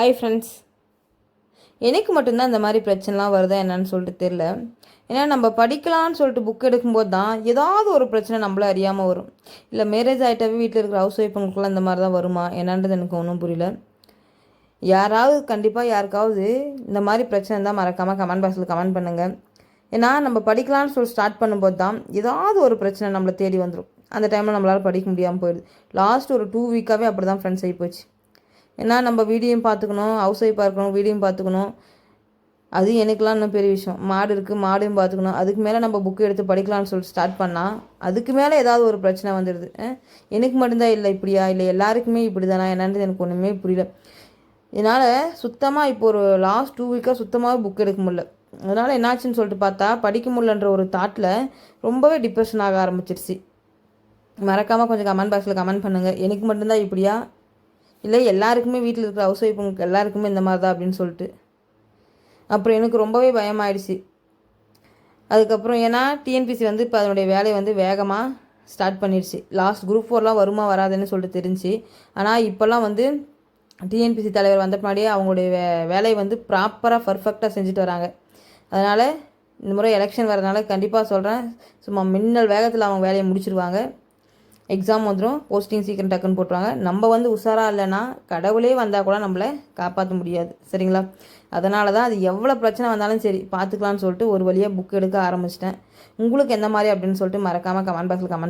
Hi friends. எனக்கு மட்டும்தான் இந்த மாதிரி பிரச்சனைலாம் வருதா என்னன்னு சொல்லிட்டு தெரில. ஏன்னா நம்ம படிக்கலான்னு சொல்லிட்டு புக் எடுக்கும்போது தான் ஏதாவது ஒரு பிரச்சனை நம்மள அறியாமல் வரும். இல்லை மேரேஜ் ஆகிட்டாவே வீட்டில் இருக்கிற ஹவுஸ் ஒய்ஃபுங்களுக்குலாம் இந்த மாதிரி தான் வருமா என்னன்றது எனக்கு ஒன்றும் புரியல. யாராவது கண்டிப்பாக யாருக்காவது இந்த மாதிரி பிரச்சனை இருந்தால் மறக்காமல் கமெண்ட் பாக்ஸில் கமெண்ட் பண்ணுங்கள். ஏன்னா நம்ம படிக்கலான்னு சொல்லி ஸ்டார்ட் பண்ணும்போது தான் ஏதாவது ஒரு பிரச்சனை நம்மளை தேடி வந்துடும். அந்த டைமில் நம்மளால் படிக்க முடியாமல் போயிடுது. லாஸ்ட் ஒரு 2 வீக்காகவே அப்படி தான் ஃப்ரெண்ட்ஸ் ஆகி போச்சு. ஏன்னா நம்ம வீடியோயும் பார்த்துக்கணும், ஹவுஸ் ஒய்ஃபாக இருக்கணும், வீடியோயும் பார்த்துக்கணும். அது எனக்குலாம் இன்னும் பெரிய விஷயம். மாடு இருக்குது, மாடையும் பார்த்துக்கணும். அதுக்கு மேலே நம்ம புக்கு எடுத்து படிக்கலாம்னு சொல்லிட்டு ஸ்டார்ட் பண்ணால் அதுக்கு மேலே ஏதாவது ஒரு பிரச்சனை வந்துடுது. எனக்கு மட்டும்தான் இல்லை இப்படியா, இல்லை எல்லாருக்குமே இப்படி தானா என்னன்றது எனக்கு ஒன்றுமே புரியல. இதனால் சுத்தமாக இப்போ ஒரு லாஸ்ட் 2 வீக்காக சுத்தமாக புக் எடுக்க முடியல. அதனால் என்னாச்சுன்னு சொல்லிட்டு பார்த்தா படிக்க முடியலன்ற ஒரு தாட்டில் ரொம்பவே டிப்ரெஷன் ஆக ஆரம்பிச்சிருச்சு. மறக்காமல் கொஞ்சம் கமெண்ட் பாக்ஸில் கமெண்ட் பண்ணுங்கள். எனக்கு மட்டும்தான் இப்படியா, இல்லை எல்லாருக்குமே வீட்டில் இருக்கிற ஹவுஸ் ஒய்ஃபுங்களுக்கு எல்லாருக்குமே இந்த மாதிரி தான் அப்படின்னு சொல்லிட்டு. அப்புறம் எனக்கு ரொம்பவே பயமாயிடுச்சு. அதுக்கப்புறம் ஏன்னா டிஎன்பிசி வந்து இப்போ அதனுடைய வேலையை வந்து வேகமாக ஸ்டார்ட் பண்ணிடுச்சு. லாஸ்ட் குரூப் 4லாம் வருமா வராதுன்னு சொல்லிட்டு தெரிஞ்சு. ஆனால் இப்போல்லாம் வந்து டிஎன்பிசி தலைவர் வந்த முன்னாடியே அவங்களுடைய வேலையை வந்து ப்ராப்பராக பர்ஃபெக்டாக செஞ்சுட்டு வராங்க. அதனால் இந்த முறை எலெக்ஷன் வரதுனால கண்டிப்பாக சொல்கிறேன், சும்மா மின்னல் வேகத்தில் அவங்க வேலையை முடிச்சிருவாங்க. எக்ஸாம் வந்துடும், போஸ்டிங் சீக்கிரம் டக்குன்னு போட்டுருவாங்க. நம்ம வந்து உஷாராக இல்லைன்னா கடவுளே வந்தால் கூட நம்மளை காப்பாற்ற முடியாது. சரிங்களா? அதனால தான் அது எவ்வளோ பிரச்சனை வந்தாலும் சரி பார்த்துக்கலான்னு சொல்லிட்டு ஒரு வழியாக புக் எடுக்க ஆரம்பிச்சிட்டேன். உங்களுக்கு எந்த மாதிரி அப்படின்னு சொல்லிட்டு மறக்காமல் கமெண்ட் பாக்ஸில் கமெண்ட்